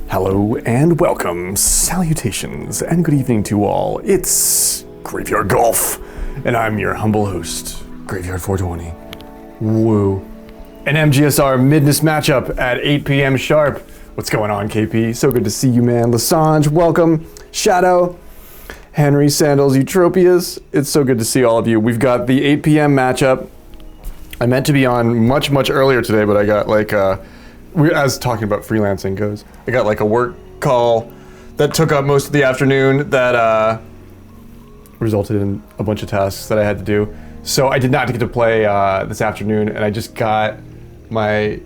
Hello and welcome, salutations, and good evening to all. It's Graveyard Golf, and I'm your humble host, Graveyard 420. Woo. An MGSR Midness matchup at 8 p.m. sharp. What's going on, KP? So good to see you, man. LeSinge, welcome. Shadow, Henry, Sandals, Eutropius. It's so good to see all of you. We've got the 8 p.m. matchup. I meant to be on much earlier today, but I got as talking about freelancing goes, I got like a work call that took up most of the afternoon that resulted in a bunch of tasks that I had to do. So I did not get to play this afternoon, and I just got my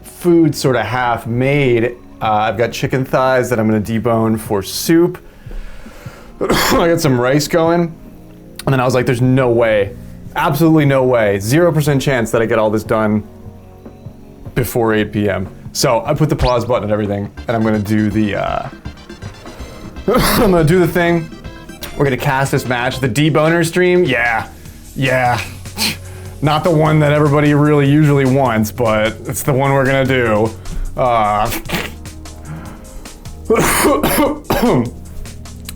food sort of half made. I've got chicken thighs that I'm gonna debone for soup. I got some rice going, and then I was like, there's no way, absolutely no way, 0% chance that I get all this done before 8 p.m. So I put the pause button and everything, and I'm gonna do the I'm gonna do the thing. We're gonna cast this match, the deboner stream. Yeah. Not the one that everybody really usually wants, but it's the one we're gonna do.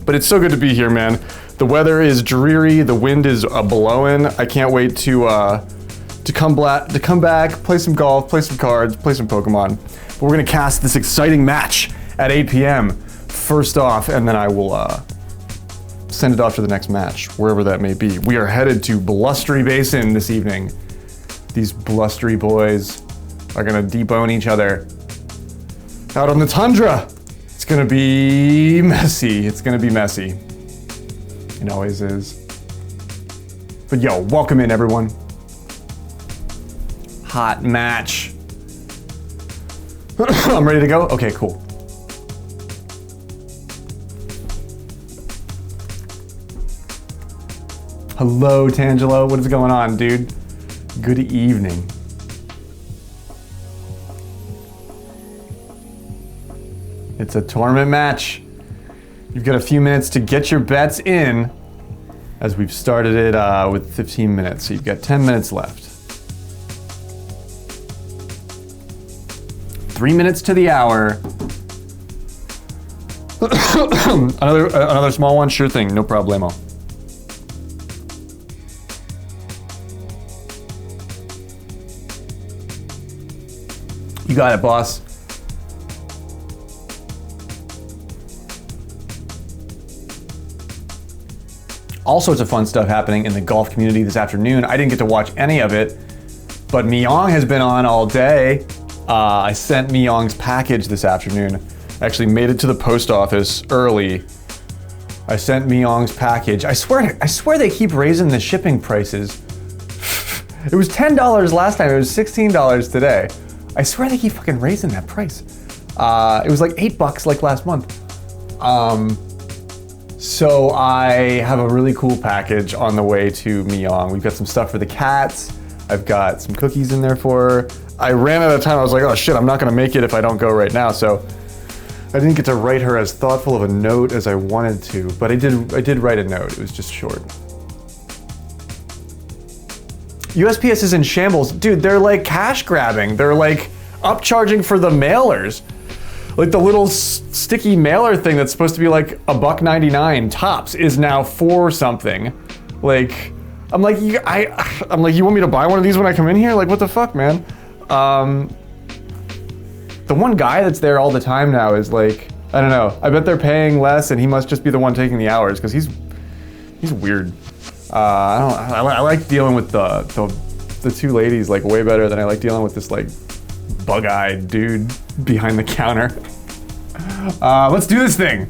But it's so good to be here, man. The weather is dreary, the wind is blowing. I can't wait to come back, play some golf, play some cards, play some Pokemon. But we're gonna cast this exciting match at 8 p.m. first off, and then I will send it off to the next match, wherever that may be. We are headed to Blustery Basin this evening. These blustery boys are gonna debone each other out on the tundra. It's gonna be messy. It's gonna be messy. It always is. But yo, welcome in everyone. Hot match. I'm ready to go? Okay, cool. Hello, Tangelo. What is going on, dude? Good evening. It's a tournament match. You've got a few minutes to get your bets in, as we've started it with 15 minutes, so you've got 10 minutes left. 3 minutes to the hour. another small one, sure thing, no problemo. You got it, boss. All sorts of fun stuff happening in the golf community this afternoon. I didn't get to watch any of it, but Myong has been on all day. I sent Myong's package this afternoon. I actually made it to the post office early. I sent Myong's package. I swear they keep raising the shipping prices. It was $10 last time, it was $16 today. I swear they keep fucking raising that price. It was like $8 like last month. So I have a really cool package on the way to Myong. We've got some stuff for the cats. I've got some cookies in there for her. I ran out of time. I was like, oh shit, I'm not gonna make it if I don't go right now. So I didn't get to write her as thoughtful of a note as I wanted to, but I did write a note. It was just short. USPS is in shambles. Dude, they're like cash grabbing. They're like upcharging for the mailers. Like the little sticky mailer thing that's supposed to be like $1.99 tops is now $4 something. Like, I'm like, you want me to buy one of these when I come in here? Like, what the fuck, man? The one guy that's there all the time now is like, I don't know. I bet they're paying less, and he must just be the one taking the hours because he's weird. I like dealing with the two ladies like way better than I like dealing with this like bug-eyed dude behind the counter. Let's do this thing.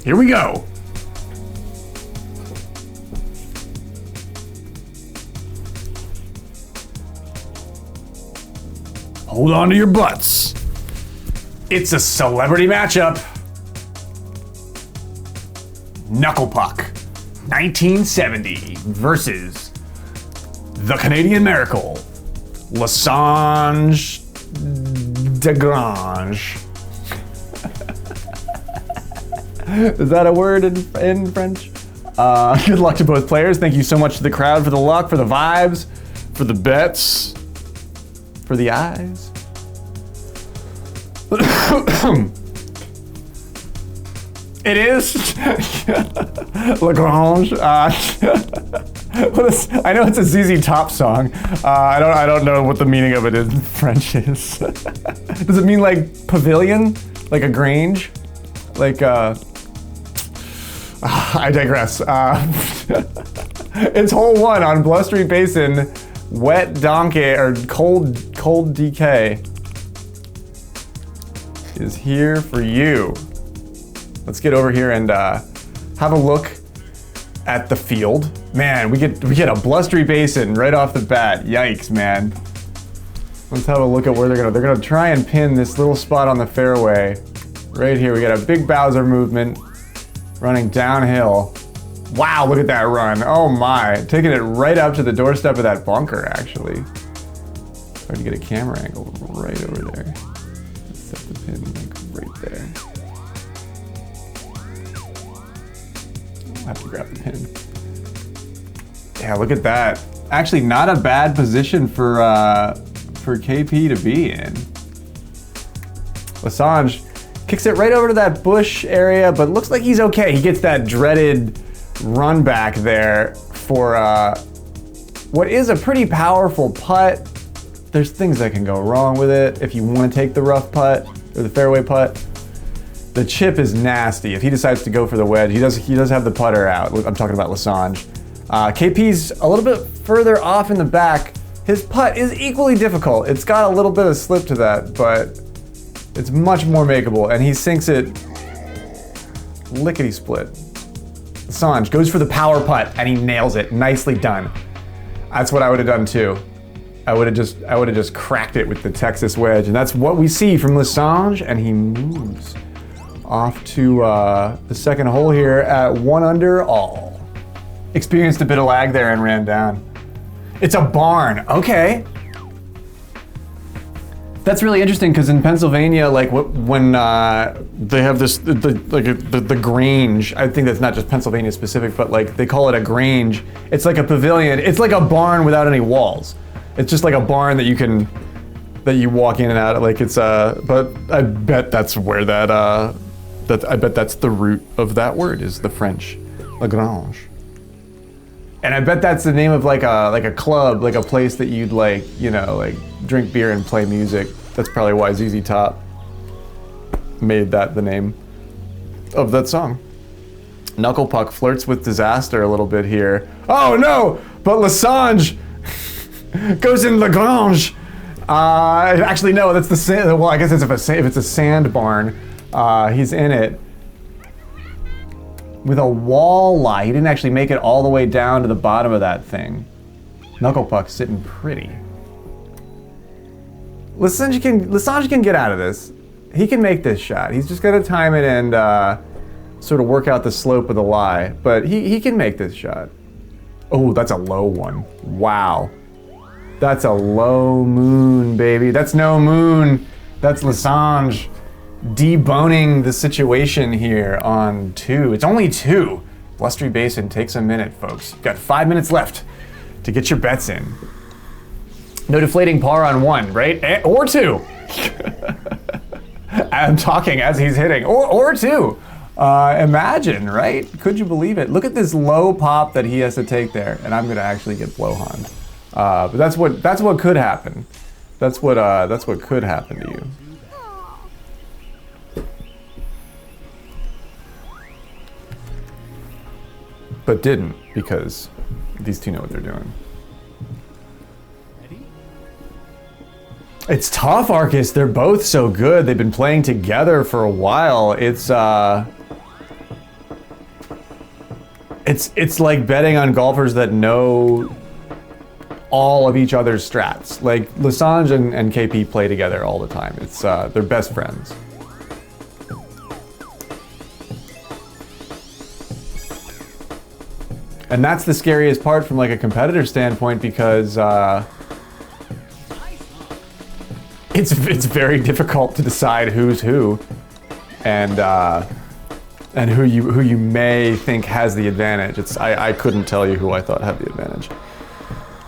Here we go. Hold on to your butts. It's a celebrity matchup. KuncklePuck, 1970 versus the Canadian Miracle, LeSinge DeGrange. Is that a word in French? Good luck to both players. Thank you so much to the crowd for the luck, for the vibes, for the bets, for the eyes. It is Lagrange. I know it's a ZZ Top song. I don't know what the meaning of it in French is. Does it mean like pavilion, like a grange, like? I digress. It's hole 1 on Blustery Basin, wet donkey or cold DK is here for you. Let's get over here and have a look at the field. Man, we get a Blustery Basin right off the bat. Yikes, man. Let's have a look at where they're gonna try and pin this little spot on the fairway. Right here, we got a big Bowser movement running downhill. Wow, look at that run. Oh my, taking it right up to the doorstep of that bunker, actually. Trying to get a camera angle right over there. Set the pin like right there. I have to grab the pin. Yeah, look at that. Actually, not a bad position for KP to be in. LeSinge kicks it right over to that bush area, but looks like he's okay. He gets that dreaded run back there for what is a pretty powerful putt. There's things that can go wrong with it if you want to take the rough putt or the fairway putt. The chip is nasty. If he decides to go for the wedge, he does have the putter out. I'm talking about LeSinge. KP's a little bit further off in the back. His putt is equally difficult. It's got a little bit of slip to that, but it's much more makeable, and he sinks it lickety-split. LeSinge goes for the power putt, and he nails it. Nicely done. That's what I would have done too. I would have just cracked it with the Texas wedge, and that's what we see from LeSinge, and he moves off to the second hole here at 1 under all. Experienced a bit of lag there and ran down. It's a barn, okay. That's really interesting because in Pennsylvania, like when they have this, the grange, I think that's not just Pennsylvania specific, but like they call it a grange. It's like a pavilion. It's like a barn without any walls. It's just like a barn that you walk in and out. Like it's but I bet that's where I bet that's the root of that word is the French, la grange. And I bet that's the name of like a club, like a place that you'd like drink beer and play music. That's probably why ZZ Top made that the name of that song. KuncklePuck flirts with disaster a little bit here. Oh no! But LeSinge goes in Lagrange. Actually no, that's the sand. Well, I guess if it's a sand barn, he's in it with a wall lie. He didn't actually make it all the way down to the bottom of that thing. KnucklePuck sitting pretty. LeSinge can get out of this. He can make this shot. He's just got to time it and sort of work out the slope of the lie. But he can make this shot. Oh, that's a low one. Wow. That's a low moon, baby. That's no moon. That's LeSinge deboning the situation here on 2. It's only 2. Blustery Basin takes a minute, folks. You've got 5 minutes left to get your bets in. No deflating par on 1, right? Or 2. I'm talking as he's hitting. Or 2. Imagine, right? Could you believe it? Look at this low pop that he has to take there, and I'm gonna actually get blowhorned. But that's what could happen. That's what could happen to you. But didn't, because these two know what they're doing. It's tough, Arcus. They're both so good. They've been playing together for a while. It's like betting on golfers that know all of each other's strats. Like LeSinge and KP play together all the time. It's they're best friends. And that's the scariest part from like a competitor standpoint, because it's very difficult to decide who's who, and who you may think has the advantage. I couldn't tell you who I thought had the advantage.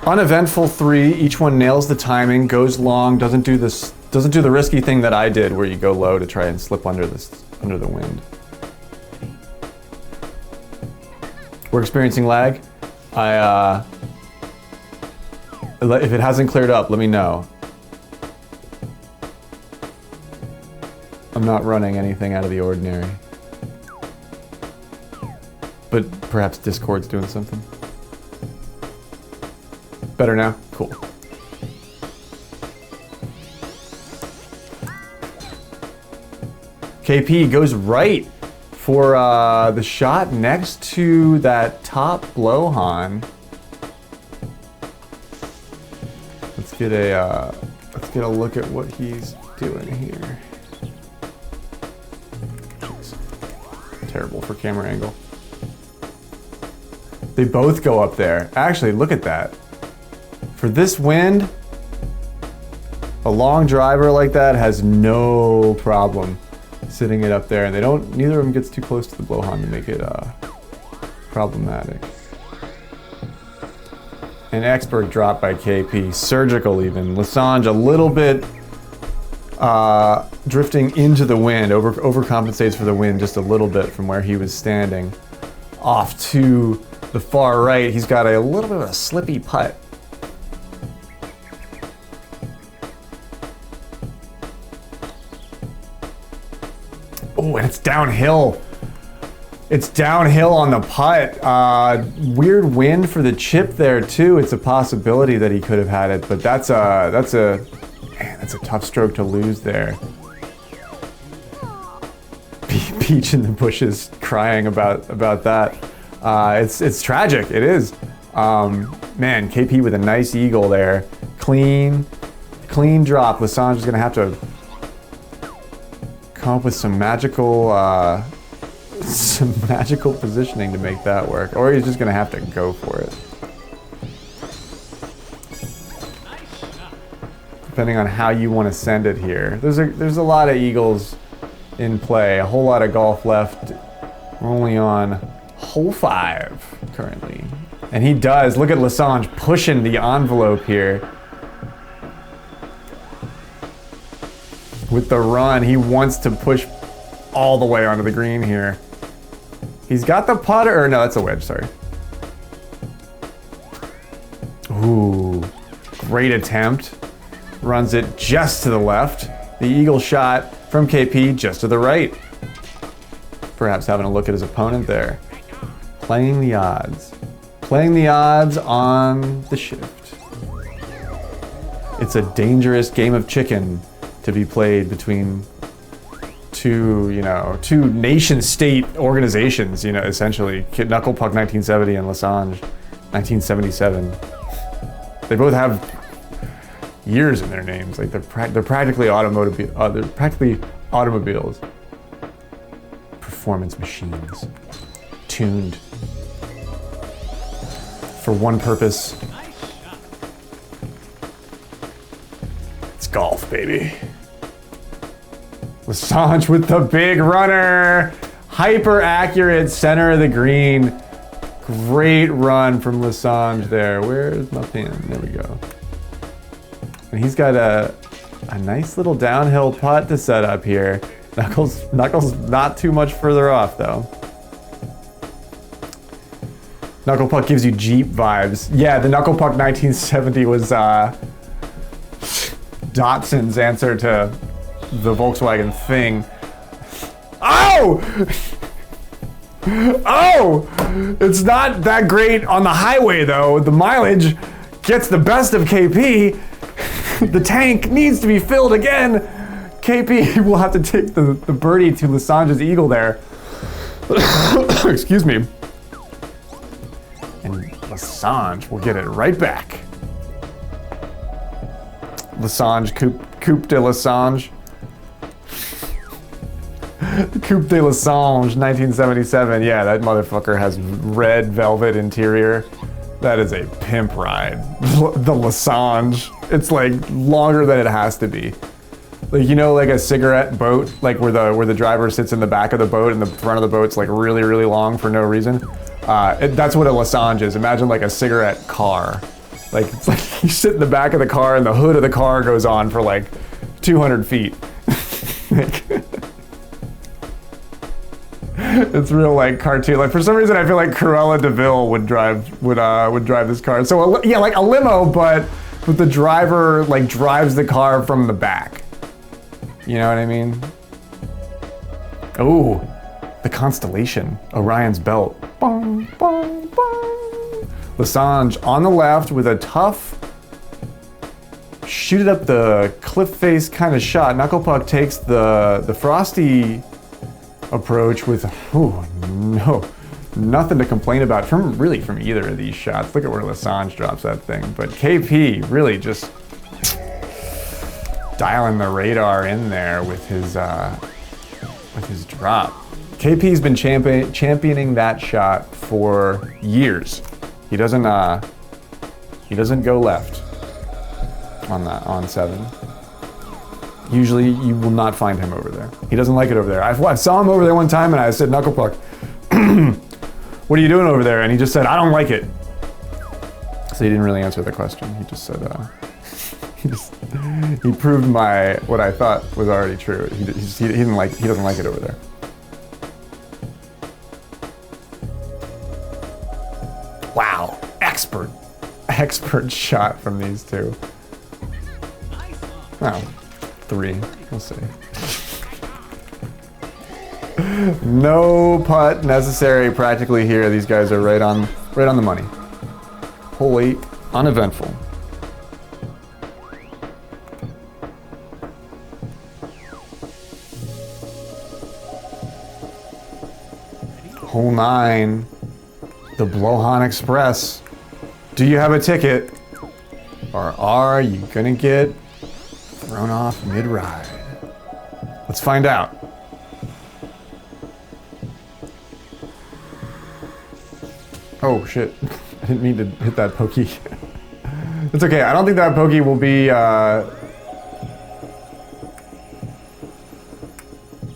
Uneventful 3, each one nails the timing, goes long, doesn't do this Doesn't do the risky thing that I did where you go low to try and slip under the wind. We're experiencing lag. If it hasn't cleared up, let me know. I'm not running anything out of the ordinary. But perhaps Discord's doing something. Better now? Cool. KP goes right for the shot next to that top blowhorn. Let's get a look at what he's doing here. Jeez. Terrible for camera angle. They both go up there. Actually, look at that. For this wind, a long driver like that has no problem sitting it up there, and neither of them gets too close to the blowhorn to make it problematic. An expert drop by KP, surgical even. LeSinge a little bit drifting into the wind, overcompensates for the wind just a little bit from where he was standing. Off to the far right, he's got a little bit of a slippy putt. Oh, and it's downhill. It's downhill on the putt. Weird wind for the chip there too. It's a possibility that he could have had it, but that's a tough stroke to lose there. Peach in the bushes crying about that. It's tragic. It is. Man, KP with a nice eagle there. Clean drop. LeSinge is gonna have to come up with some magical positioning to make that work, or he's just gonna have to go for it. Depending on how you want to send it here. There's a lot of eagles in play. A whole lot of golf left. We're only on hole 5 currently, and he does. Look at LeSinge pushing the envelope here. With the run, he wants to push all the way onto the green here. He's got the putter, or no, that's a wedge, sorry. Ooh, great attempt. Runs it just to the left. The eagle shot from KP just to the right. Perhaps having a look at his opponent there. Playing the odds. Playing the odds on the shift. It's a dangerous game of chicken to be played between two nation-state organizations, essentially. KuncklePuck 1970 and LeSinge 1977. They both have years in their names. Like they're practically automobiles. Performance machines. Tuned for one purpose. It's golf, baby. LeSinge with the big runner. Hyper accurate center of the green. Great run from LeSinge there. Where's my pin? There we go. And he's got a nice little downhill putt to set up here. Knuckles not too much further off though. KnucklePuck gives you Jeep vibes. Yeah, the KnucklePuck 1970 was Datsun's answer to the Volkswagen thing. Oh! Oh! It's not that great on the highway though. The mileage gets the best of KP. The tank needs to be filled again. KP will have to take the birdie to LeSinge's eagle there. Excuse me. And LeSinge will get it right back. LeSinge, Coupe de LeSinge. Coupe de LeSinge, 1977. Yeah, that motherfucker has red velvet interior. That is a pimp ride. The LeSinge. It's like longer than it has to be. Like, like a cigarette boat, like where the driver sits in the back of the boat and the front of the boat's like really, really long for no reason. That's what a LeSinge is. Imagine like a cigarette car. Like, it's like you sit in the back of the car and the hood of the car goes on for like 200 feet. Like, it's real like cartoon. Like for some reason, I feel like Cruella de Vil would drive this car. So yeah, like a limo, but the driver like drives the car from the back. You know what I mean? Oh, the constellation, Orion's belt. Bong, bong, bong. LeSinge on the left with a tough, shoot it up the cliff face kind of shot. KuncklePuck takes the frosty approach with, nothing to complain about from either of these shots. Look at where LeSinge drops that thing. But KP really just dialing the radar in there with his drop. KP's been championing that shot for years. He doesn't go left on 7. Usually you will not find him over there. He doesn't like it over there. I saw him over there one time and I said, KuncklePuck, what are you doing over there? And he just said, I don't like it. So he didn't really answer the question. He just said, he proved what I thought was already true. He doesn't like it over there. Wow, expert shot from these two. Oh, 3, we'll see. No putt necessary practically here. These guys are right on the money. Hole 8, uneventful. Hole 9, the Blowhon Express. Do you have a ticket? Or are you gonna get thrown off mid-ride? Let's find out. Oh shit, I didn't mean to hit that pokey. It's okay, I don't think that pokey will be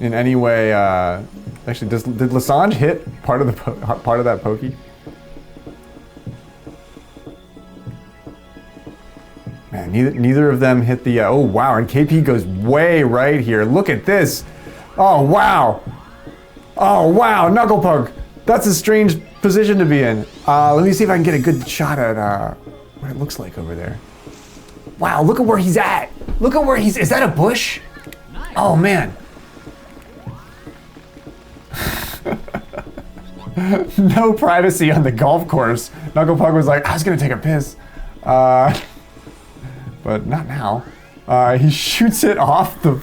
in any way, actually, did LeSinge hit part of that pokey? Man, neither of them hit the, oh wow, and KP goes way right here. Look at this. Oh wow. Oh wow, KnucklePuck. That's a strange position to be in. Let me see if I can get a good shot at what it looks like over there. Wow, look at where he's at. Look at where is that a bush? Oh man. No privacy on the golf course. KnucklePuck was like, I was gonna take a piss. But not now. He shoots it off the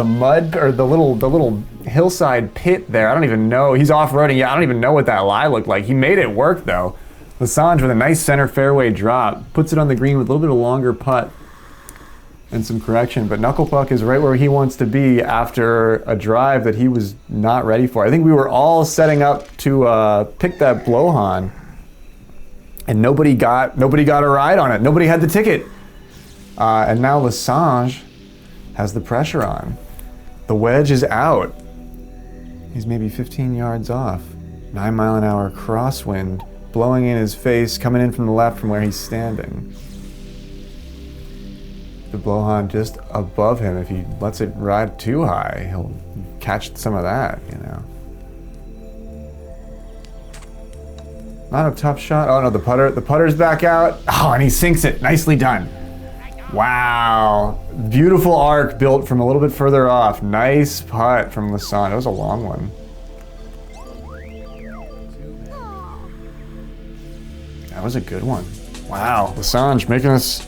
mud, or the little hillside pit there. I don't even know. He's off-roading. Yeah, I don't even know what that lie looked like. He made it work though. LeSinge with a nice center fairway drop. Puts it on the green with a little bit of longer putt and some correction. But KnucklePuck is right where he wants to be after a drive that he was not ready for. I think we were all setting up to pick that Blowhon. And nobody got a ride on it. Nobody had the ticket. And now LeSinge has the pressure on. The wedge is out. He's maybe 15 yards off. 9-mile-an-hour crosswind blowing in his face, coming in from the left from where he's standing. The Blowhon just above him. If he lets it ride too high, he'll catch some of that, you know. Not a tough shot. Oh no, the putter's back out. Oh, and he sinks it. Nicely done. Wow. Beautiful arc built from a little bit further off. Nice putt from LeSinge. It was a long one. That was a good one. Wow. LeSinge making us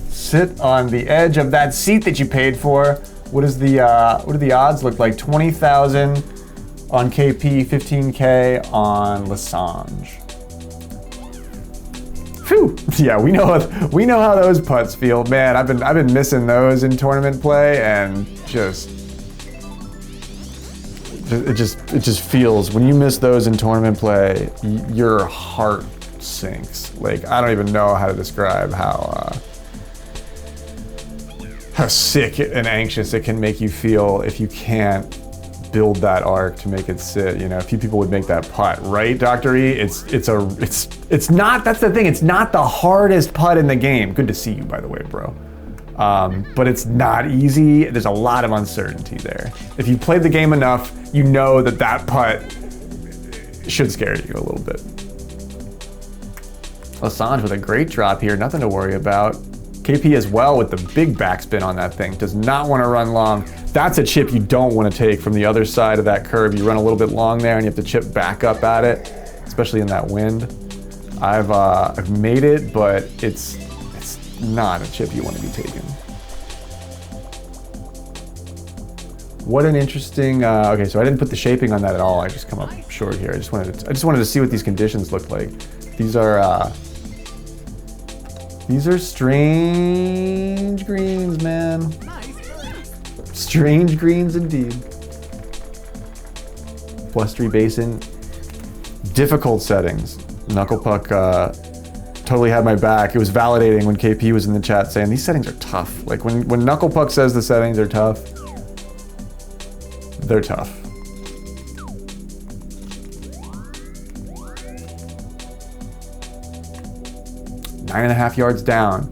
sit on the edge of that seat that you paid for. What do the odds look like? 20,000 on KP, 15K on LeSinge. Phew. Yeah, we know how those putts feel. Man, I've been missing those in tournament play, and it just feels, when you miss those in tournament play, your heart sinks. Like, I don't even know how to describe how sick and anxious it can make you feel if you can't build that arc to make it sit. You know, a few people would make that putt, right, Dr. E? It's not. That's the thing. It's not the hardest putt in the game. Good to see you, by the way, bro. But it's not easy. There's a lot of uncertainty there. If you played the game enough, you know that that putt should scare you a little bit. LeSinge with a great drop here. Nothing to worry about. KP as well with the big backspin on that thing. Does not want to run long. That's a chip you don't want to take from the other side of that curve. You run a little bit long there and you have to chip back up at it, especially in that wind. I've made it, but it's not a chip you want to be taking. What an interesting, okay, so I didn't put the shaping on that at all. I just come up short here. I just wanted to see what these conditions look like. These are strange greens, man. Strange greens indeed. Blustery basin, difficult settings. KnucklePuck totally had my back. It was validating when KP was in the chat saying these settings are tough. Like when KnucklePuck says the settings are tough, they're tough. Nine and a half yards down.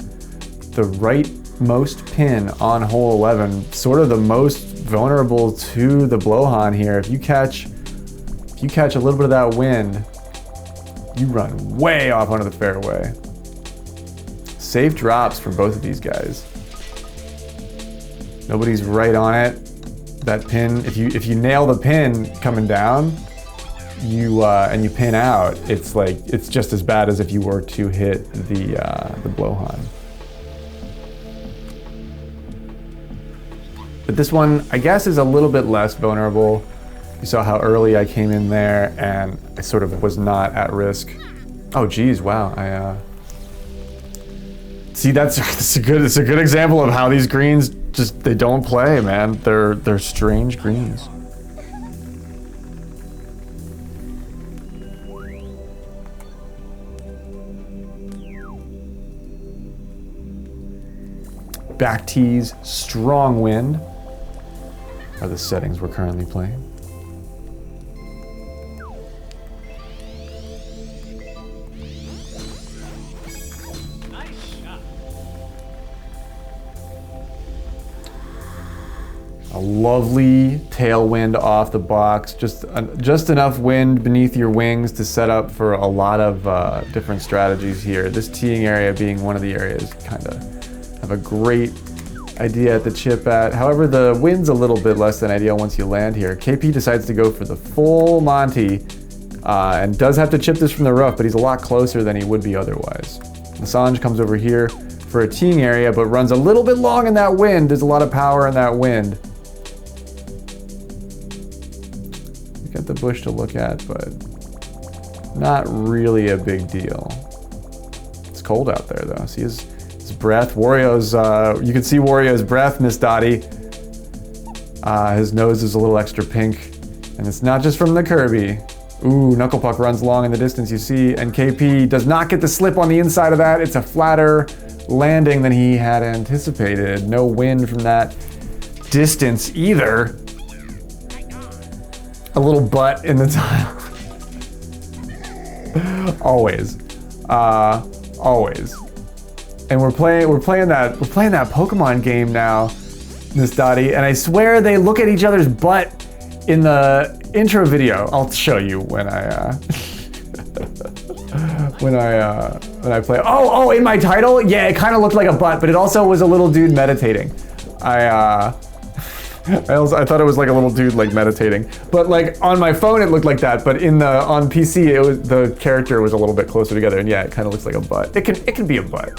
The rightmost pin on hole 11, sort of the most vulnerable to the blowhorn here. If you catch a little bit of that wind, you run way off onto the fairway. Safe drops for both of these guys. Nobody's right on it. That pin, if you nail the pin coming down, and you pin out, it's just as bad as if you were to hit the blowhorn. But this one, I guess, is a little bit less vulnerable. You saw how early I came in there, and I sort of was not at risk. Oh, geez, wow! See, it's a good example of how these greens they don't play, man. They're strange greens. Back tees, strong wind are the settings we're currently playing. A lovely tailwind off the box, just enough wind beneath your wings to set up for a lot of different strategies here. This teeing area being one of the areas kind of have a great idea at the chip at. However, the wind's a little bit less than ideal once you land here. KP decides to go for the full Monty and does have to chip this from the rough, but he's a lot closer than he would be otherwise. LeSinge comes over here for a teeing area, but runs a little bit long in that wind. There's a lot of power in that wind. You got the bush to look at, but not really a big deal. It's cold out there though. See his breath. Wario's, you can see Wario's breath, Miss Dottie. His nose is a little extra pink, and it's not just from the Kirby. Ooh, KnucklePuck runs long in the distance, you see, and KP does not get the slip on the inside of that. It's a flatter landing than he had anticipated. No wind from that distance either. A little butt in the tile. Always. Always. And we're playing that Pokemon game now, Miss Dottie, and I swear they look at each other's butt in the intro video. I'll show you when I when I play. Oh, in my title, yeah, it kind of looked like a butt, but it also was a little dude meditating. I thought it was like a little dude like meditating, but like on my phone it looked like that, but on PC the character was a little bit closer together, and yeah, it kind of looks like a butt. It can be a butt.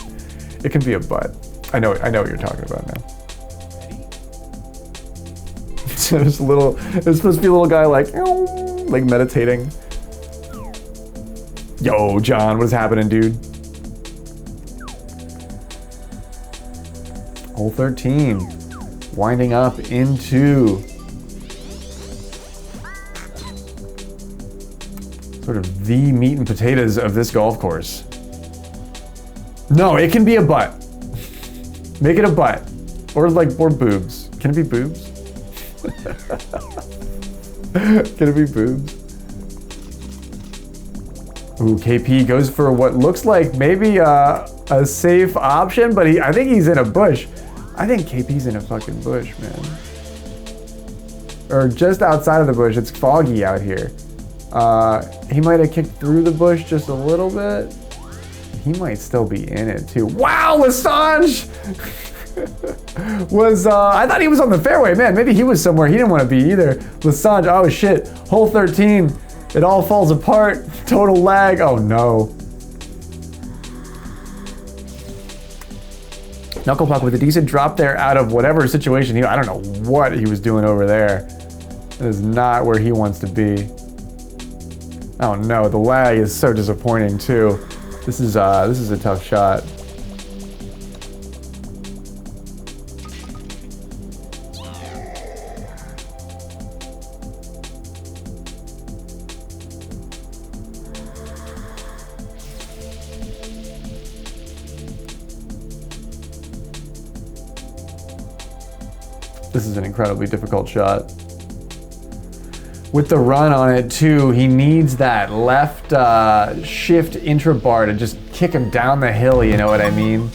It can be a butt. I know what you're talking about now. There's supposed to be a little guy like meditating. Yo, John, what is happening, dude? Hole 13, winding up into sort of the meat and potatoes of this golf course. No, it can be a butt. Make it a butt. Or boobs. Can it be boobs? Gonna be boobs. Ooh, KP goes for what looks like maybe a safe option, but I think he's in a bush. I think KP's in a fucking bush, man. Or just outside of the bush. It's foggy out here. He might have kicked through the bush just a little bit. He might still be in it too. Wow, LeSinge was, I thought he was on the fairway. Man, maybe he was somewhere he didn't want to be either. LeSinge, oh shit, hole 13. It all falls apart. Total lag. Oh no. KuncklePuck with a decent drop there out of whatever situation I don't know what he was doing over there. That is not where he wants to be. Oh no, the lag is so disappointing too. This is a tough shot. This is an incredibly difficult shot. With the run on it too, he needs that left shift intra bar to just kick him down the hill. You know what I mean?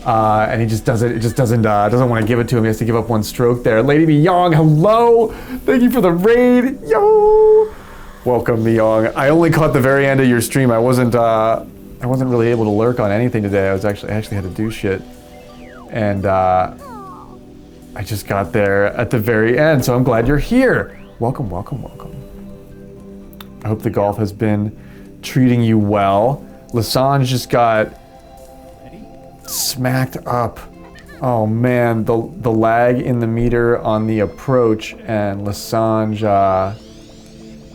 And he just doesn't. It just doesn't want to give it to him. He has to give up one stroke there. Lady Myong, hello. Thank you for the raid. Yo. Welcome, Myong. I only caught the very end of your stream. I wasn't really able to lurk on anything today. I actually had to do shit, and I just got there at the very end. So I'm glad you're here. Welcome, welcome, welcome. I hope the golf has been treating you well. LeSinge just got smacked up. Oh man, the lag in the meter on the approach, and LeSinge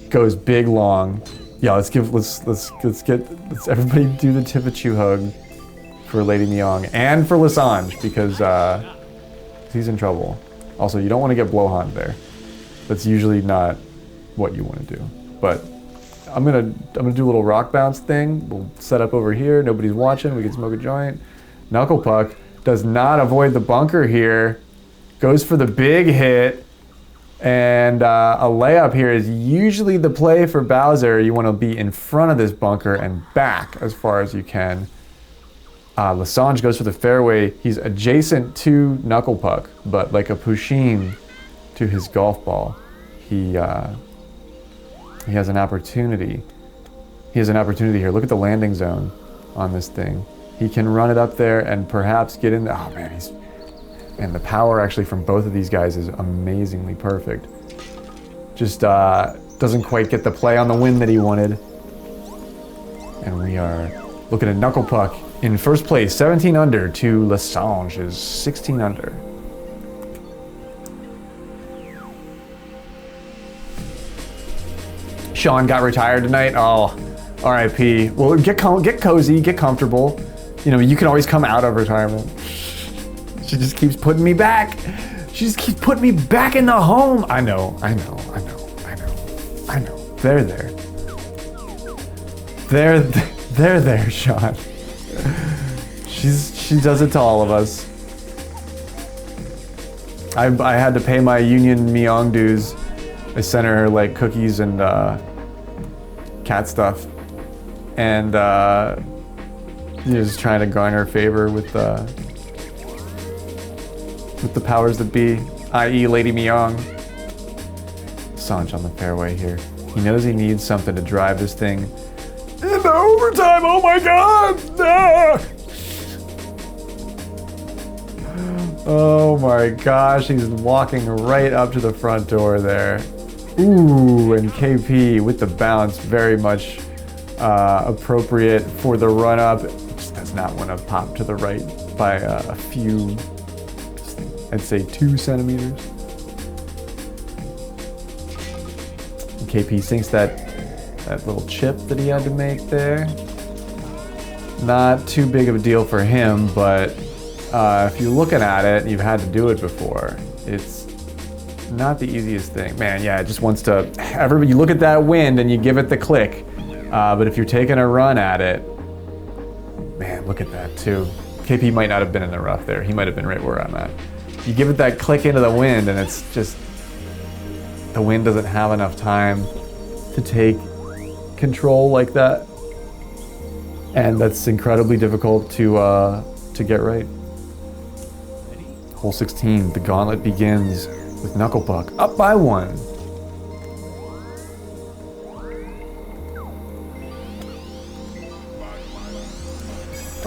goes big long. Yeah, let's everybody do the Tifachu hug for Lady Myong and for LeSinge, because he's in trouble. Also, you don't want to get blowhand there. That's usually not what you want to do. But I'm gonna do a little rock bounce thing. We'll set up over here. Nobody's watching. We can smoke a joint. KuncklePuck does not avoid the bunker here. Goes for the big hit. And a layup here is usually the play for Bowser. You want to be in front of this bunker and back as far as you can. LeSinge goes for the fairway. He's adjacent to KuncklePuck, but like a Pusheen to his golf ball. He has an opportunity. He has an opportunity here. Look at the landing zone on this thing. He can run it up there and perhaps get in there. Oh man, and the power actually from both of these guys is amazingly perfect. Just doesn't quite get the play on the wind that he wanted. And we are looking at KuncklePuck in first place, 17 under to LeSinge is 16 under. Sean got retired tonight. Oh, R.I.P. Well, get cozy, get comfortable. You know, you can always come out of retirement. She just keeps putting me back. She just keeps putting me back in the home. I know. They're there, Sean. She does it to all of us. I had to pay my Union Myong dues. I sent her like cookies and cat stuff, and just trying to garner favor with the powers that be, i.e. Lady Myong. Sanj on the fairway here. He knows he needs something to drive this thing into overtime. Oh my God! Ah! Oh my gosh, he's walking right up to the front door there. Ooh, and KP with the bounce, very much appropriate for the run up. Just does not want to pop to the right by a few, I'd say 2 centimeters. And KP sinks that little chip that he had to make there. Not too big of a deal for him, but if you're looking at it, you've had to do it before. It's not the easiest thing. Man, yeah, it just wants to, everybody, you look at that wind and you give it the click. But if you're taking a run at it, man, look at that too. KP might not have been in the rough there. He might have been right where I'm at. You give it that click into the wind and it's just, the wind doesn't have enough time to take control like that. And that's incredibly difficult to get right. Hole 16, the gauntlet begins with KuncklePuck up by 1.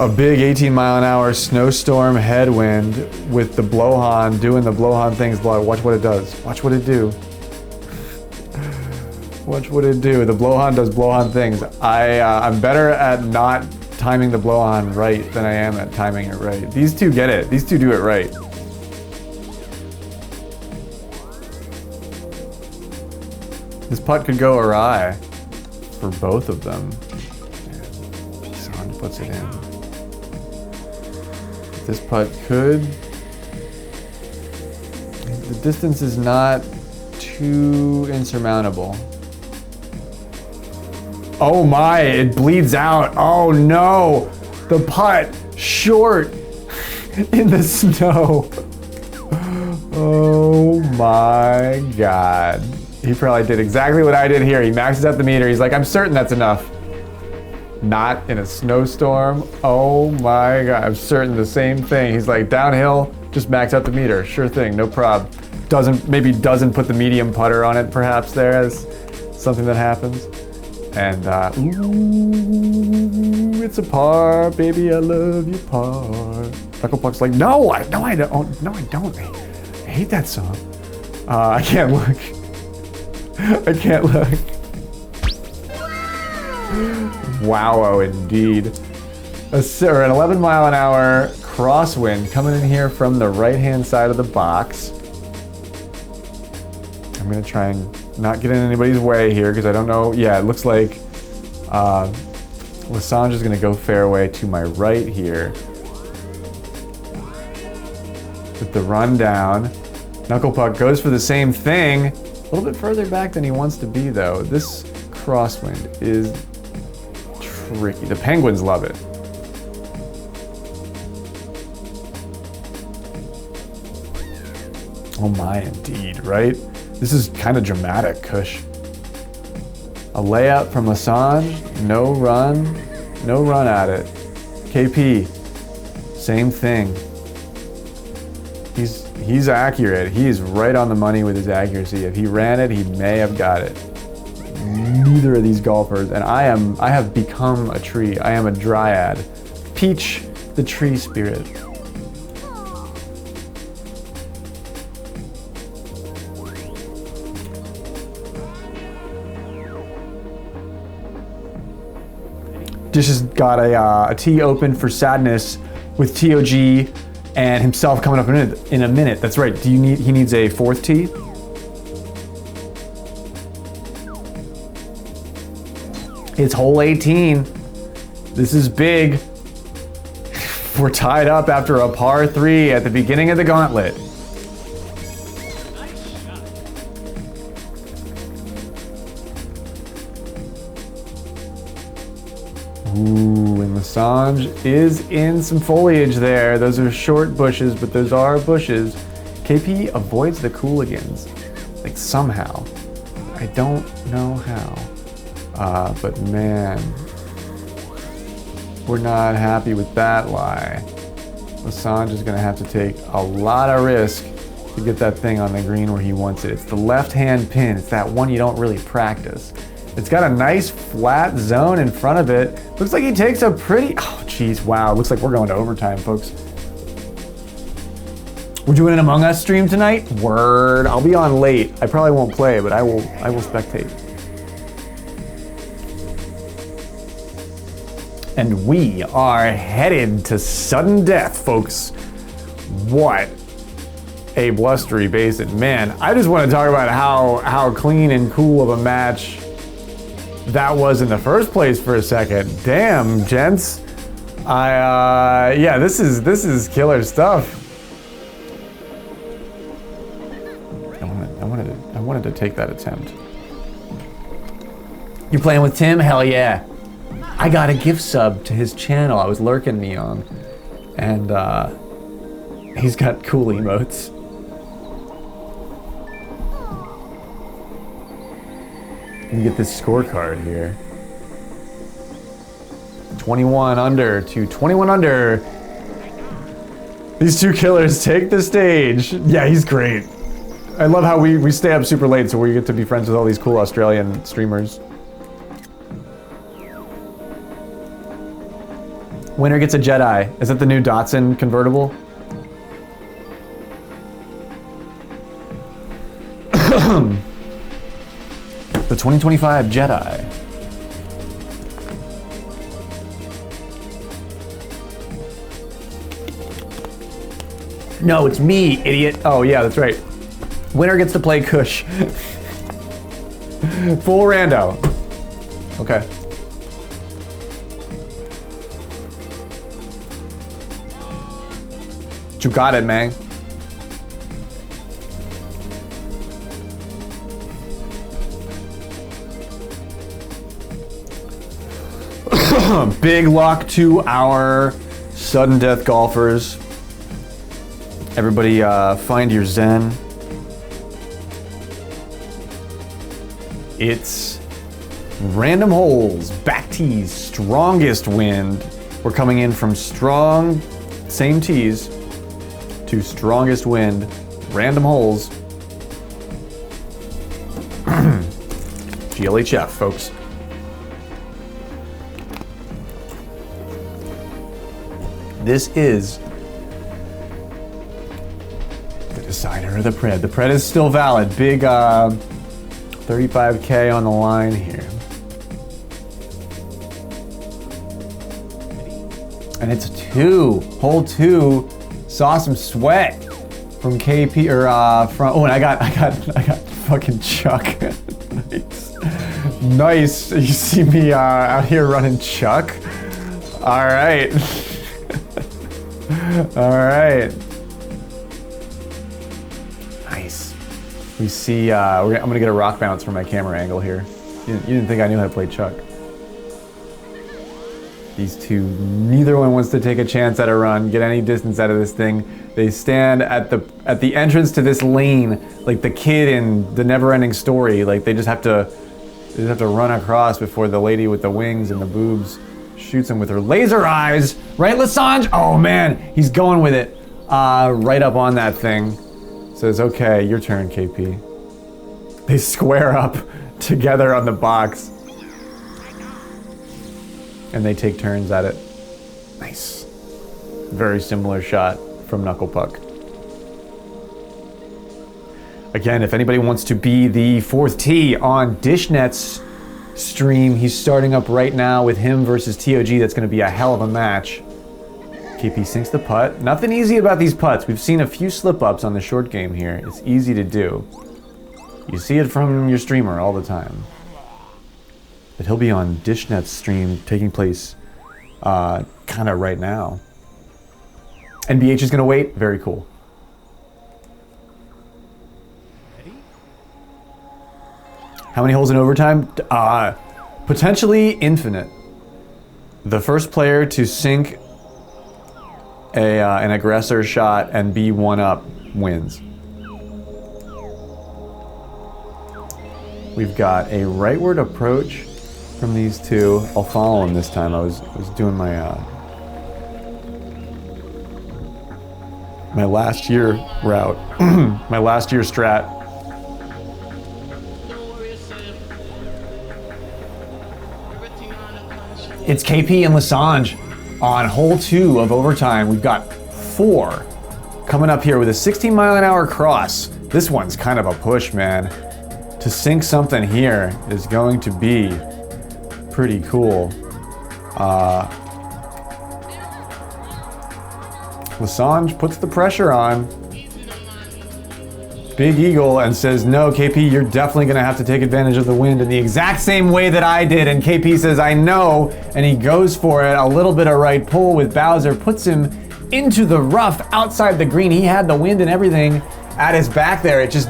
A big 18-mile-an-hour snowstorm headwind with the blowhorn doing the blowhorn things. Watch what it does. Watch what it do. Watch what it do. The blowhorn does blowhorn things. I'm better at not timing the blowhorn right than I am at timing it right. These two get it. These two do it right. This putt could go awry for both of them. LeSinge puts it in. This putt could. The distance is not too insurmountable. Oh my, it bleeds out. Oh no, the putt short in the snow. Oh my God. He probably did exactly what I did here. He maxes out the meter. He's like, I'm certain that's enough. Not in a snowstorm. Oh my God, I'm certain the same thing. He's like, downhill, just max out the meter. Sure thing, no prob. Maybe doesn't put the medium putter on it perhaps there as something that happens. And, ooh, it's a par, baby, I love you, par. KuncklePuck's like, no, I don't. No, I don't. I hate that song. I can't look. I can't look. Wow, indeed. An 11-mile-an-hour crosswind coming in here from the right-hand side of the box. I'm gonna try and not get in anybody's way here because I don't know. Yeah, it looks like LeSinge is gonna go fairway to my right here with the rundown. KuncklePuck goes for the same thing. A little bit further back than he wants to be, though. This crosswind is tricky. The Penguins love it. Oh my, indeed, right? This is kind of dramatic, Kush. A layup from LeSinge, no run at it. KP, same thing. He's accurate. He is right on the money with his accuracy. If he ran it, he may have got it. Neither of these golfers, and I have become a tree. I am a dryad. Peach, the tree spirit. Dish has got a tee open for Sadness with TOG and himself coming up in a minute. That's right. He needs a 4th tee. It's hole 18. This is big. We're tied up after a par 3 at the beginning of the gauntlet. Ooh, and LeSinge is in some foliage there. Those are short bushes, but those are bushes. KP avoids the Cooligans, like somehow. I don't know how. But man, we're not happy with that lie. LeSinge is gonna have to take a lot of risk to get that thing on the green where he wants it. It's the left-hand pin. It's that one you don't really practice. It's got a nice flat zone in front of it. Looks like he takes a pretty, oh geez, wow. Looks like we're going to overtime, folks. We're doing an Among Us stream tonight? Word, I'll be on late. I probably won't play, but I will spectate. And we are headed to sudden death, folks. What a blustery basin. Man, I just want to talk about how clean and cool of a match that was in the first place for a second. Damn, gents. Yeah, this is killer stuff. I wanted to take that attempt. You playing with Tim? Hell yeah. I got a gift sub to his channel. I was lurking me on, and he's got cool emotes. You get this scorecard here. 21 under to 21 under. These two killers take the stage. Yeah, he's great. I love how we stay up super late so we get to be friends with all these cool Australian streamers. Winner gets a Jedi. Is that the new Datsun convertible? The 2025 Jedi. No, it's me, idiot. Oh yeah, that's right. Winner gets to play Kush. Full rando. Okay. You got it, man. Big luck to our sudden death golfers. Everybody find your zen. It's random holes, back tees, strongest wind. We're coming in from strong, same tees, to strongest wind, random holes. GLHF, folks. This is the decider of the pred. The pred is still valid. Big 35K on the line here. And it's hole two. Saw some sweat from KP or from. Oh, and I got fucking Chuck. Nice. You see me out here running Chuck. All right. All right. Nice. We see. I'm gonna get a rock bounce from my camera angle here. You didn't think I knew how to play Chuck. These two, neither one wants to take a chance at a run, get any distance out of this thing. They stand at the entrance to this lane, like the kid in the Never-Ending Story. Like they just have to run across before the lady with the wings and the boobs shoots him with her laser eyes. Right, LeSinge? Oh man, he's going with it. Right up on that thing. Says, okay, your turn, KP. They square up together on the box. And they take turns at it. Nice. Very similar shot from KuncklePuck. Again, if anybody wants to be the fourth tee on DishNet's stream, he's starting up right now with him versus TOG. That's going to be a hell of a match. KP sinks the putt. Nothing easy about these putts. We've seen a few slip-ups on the short game here. It's easy to do. You see it from your streamer all the time. But he'll be on DishNet's stream taking place kind of right now. NBH is going to wait. Very cool. How many holes in overtime? Potentially infinite. The first player to sink an aggressor shot and be one up wins. We've got a rightward approach from these two. I'll follow him this time. I was doing my my last year route, my last year strat. It's KP and LeSinge on hole 2 of overtime. We've got 4 coming up here with a 16-mile-an-hour cross. This one's kind of a push, man. To sink something here is going to be pretty cool. LeSinge puts the pressure on Big Eagle and says, no, KP, you're definitely gonna have to take advantage of the wind in the exact same way that I did. And KP says, I know, and he goes for it. A little bit of right pull with Bowser, puts him into the rough outside the green. He had the wind and everything at his back there. It just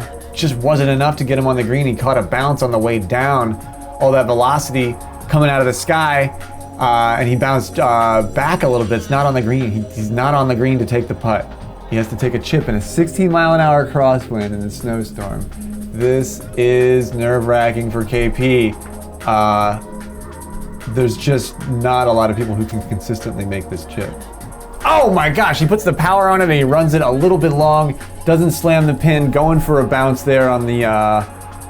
wasn't enough to get him on the green. He caught a bounce on the way down. All that velocity coming out of the sky, and he bounced back a little bit. It's not on the green. He's not on the green to take the putt. He has to take a chip in a 16-mile-an-hour crosswind in a snowstorm. This is nerve-wracking for KP. There's just not a lot of people who can consistently make this chip. Oh my gosh, he puts the power on it and he runs it a little bit long, doesn't slam the pin, going for a bounce there on the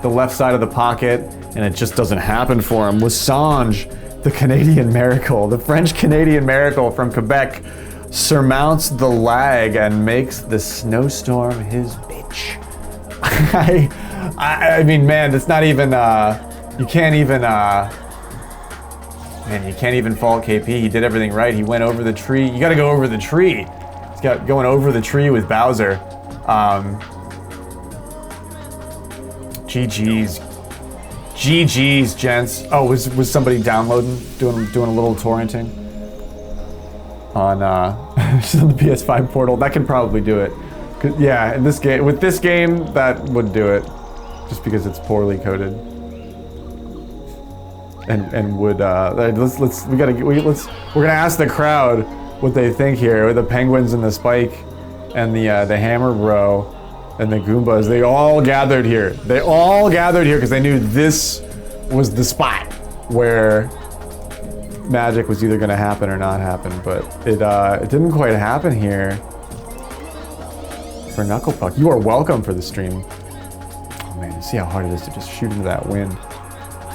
left side of the pocket, and it just doesn't happen for him. LeSinge, the Canadian miracle, the French-Canadian miracle from Quebec, surmounts the lag and makes the snowstorm his bitch. I mean, man, it's not even, you can't even fault KP. He did everything right. He went over the tree. You gotta go over the tree. He's got going over the tree with Bowser. GG's. GG's, gents. Oh, was somebody downloading, doing a little torrenting on on the PS5 portal? That can probably do it. Yeah, in this game, with this game, that would do it, just because it's poorly coded. And would we're gonna ask the crowd what they think here with the penguins and the Spike and the Hammer Bro and the Goombas. They all gathered here. They all gathered here because they knew this was the spot where magic was either gonna happen or not happen. But it didn't quite happen here for KnucklePuck. You are welcome for the stream. Oh man, you see how hard it is to just shoot into that wind.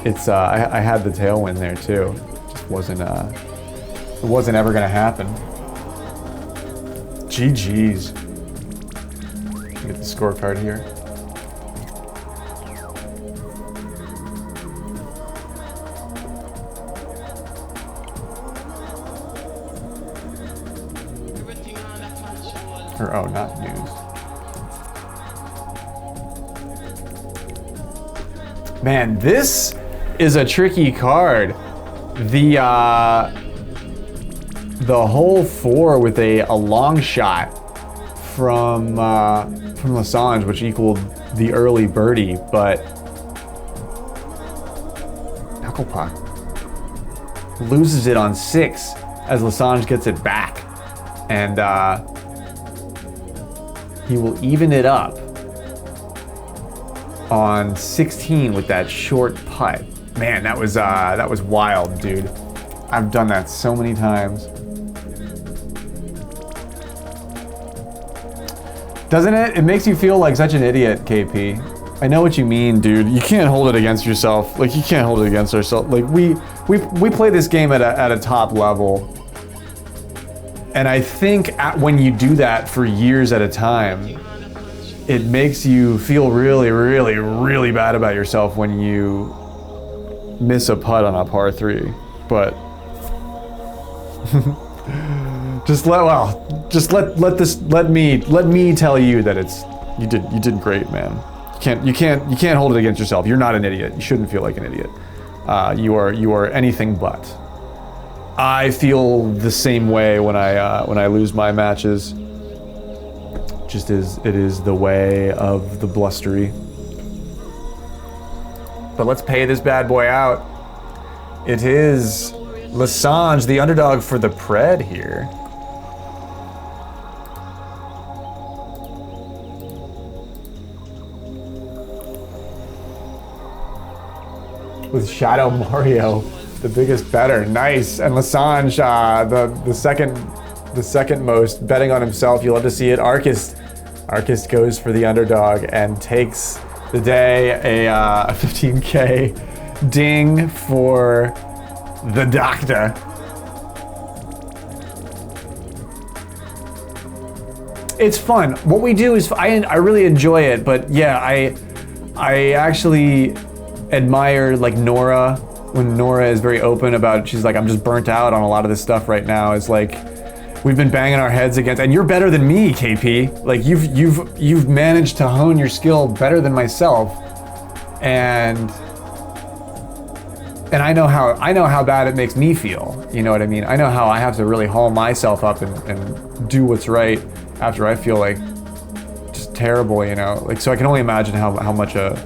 It's I had the tailwind there too. It just wasn't it wasn't ever gonna happen. GG's. Get the scorecard here. Or oh, not news. Man, this is a tricky card. The hole 4 with a long shot from LeSinge, which equaled the early birdie, but KnucklePuck loses it on 6 as LeSinge gets it back, and he will even it up on 16 with that short putt. Man, that was wild, dude. I've done that so many times. Doesn't it? It makes you feel like such an idiot, KP. I know what you mean, dude. You can't hold it against yourself. Like, you can't hold it against ourselves. Like, we play this game at a top level. And I think when you do that for years at a time, it makes you feel really, really, really bad about yourself when you miss a putt on a par 3. But let me tell you that you did great, man. You can't hold it against yourself. You're not an idiot. You shouldn't feel like an idiot. You are anything but. I feel the same way when I lose my matches. Just it is the way of the blustery. But let's pay this bad boy out. It is LeSinge, the underdog for the Pred here. With Shadow Mario, the biggest better. Nice. And LeSinge, the second most betting on himself. You love to see it. Arcist goes for the underdog and takes the day. A 15K ding for the doctor. It's fun. What we do is I really enjoy it, but yeah, I actually admire like Nora, when Nora is very open about it. She's like, I'm just burnt out on a lot of this stuff right now. It's like we've been banging our heads against, and you're better than me, KP. Like you've managed to hone your skill better than myself, and I know how bad it makes me feel. You know what I mean? I know how I have to really haul myself up and do what's right after I feel like just terrible, you know? Like, so I can only imagine how much a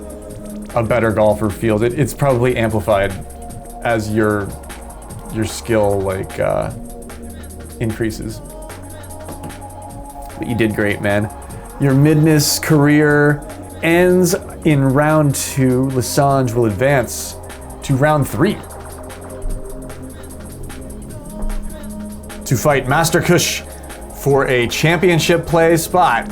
better golfer feels. It's probably amplified as your skill like increases. But you did great, man. Your Midness career ends in round 2, LeSinge will advance to round 3 to fight Master Kush for a championship play spot.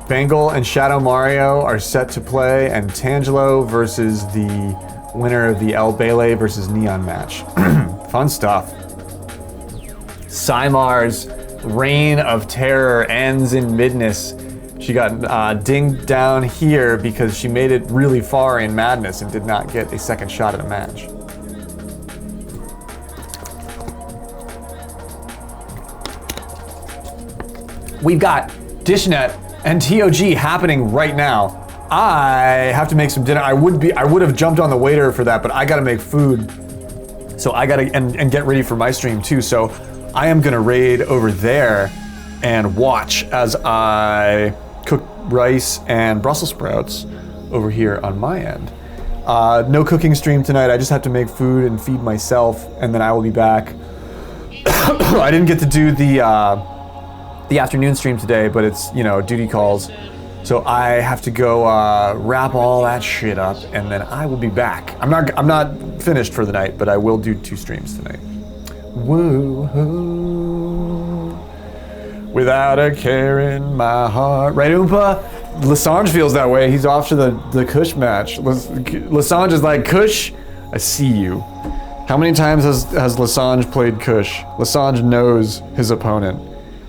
Bengal and Shadow Mario are set to play, and Tangelo versus the winner of the El Bele versus Neon match. Fun stuff. Symar's reign of terror ends in Midness. She got dinged down here because she made it really far in Madness and did not get a second shot at a match. We've got Dishnet and TOG happening right now. I have to make some dinner. I would have jumped on the waiter for that, but I gotta make food. So I gotta, and get ready for my stream too. So I am gonna raid over there and watch as I cook rice and Brussels sprouts over here on my end. No cooking stream tonight. I just have to make food and feed myself, and then I will be back. I didn't get to do the afternoon stream today, but it's, you know, duty calls. So I have to go wrap all that shit up, and then I will be back. I'm not finished for the night, but I will do 2 streams tonight. Woo-hoo. Without a care in my heart. Right, Oompa? LeSinge feels that way. He's off to the Kush match. LeSinge is like, Kush, I see you. How many times has LeSinge played Kush? LeSinge knows his opponent.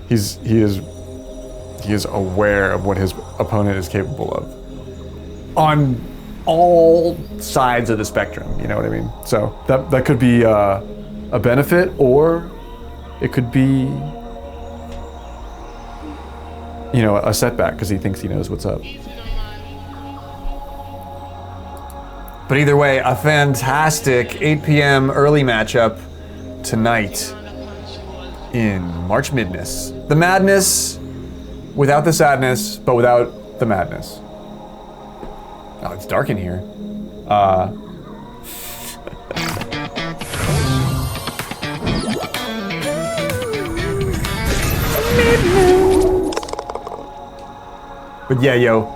He is aware of what his opponent is capable of on all sides of the spectrum, you know what I mean? So that could be a benefit, or it could be, you know, a setback because he thinks he knows what's up. But either way, a fantastic 8 p.m. early matchup tonight in March Midness. The madness without the sadness, but without the madness. Oh, it's dark in here. But yeah, yo,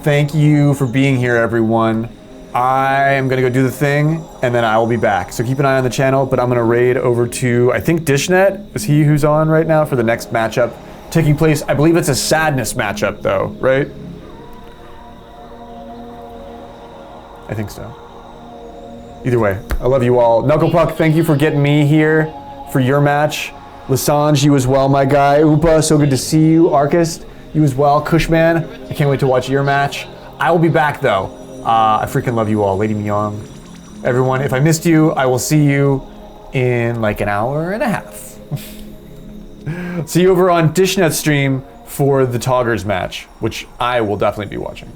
thank you for being here, everyone. I am gonna go do the thing, and then I will be back. So keep an eye on the channel, but I'm gonna raid over to, I think Dishnet is he who's on right now for the next matchup taking place. I believe it's a sadness matchup though, right? I think so. Either way, I love you all. KuncklePuck, thank you for getting me here for your match. LeSinge, you as well, my guy. Oompa, so good to see you. Arcist, you as well. Cushman, I can't wait to watch your match. I will be back though. I freaking love you all. Lady Myong. Everyone, if I missed you, I will see you in like an hour and a half. See you over on Dishnet's stream for the Toggers match, which I will definitely be watching.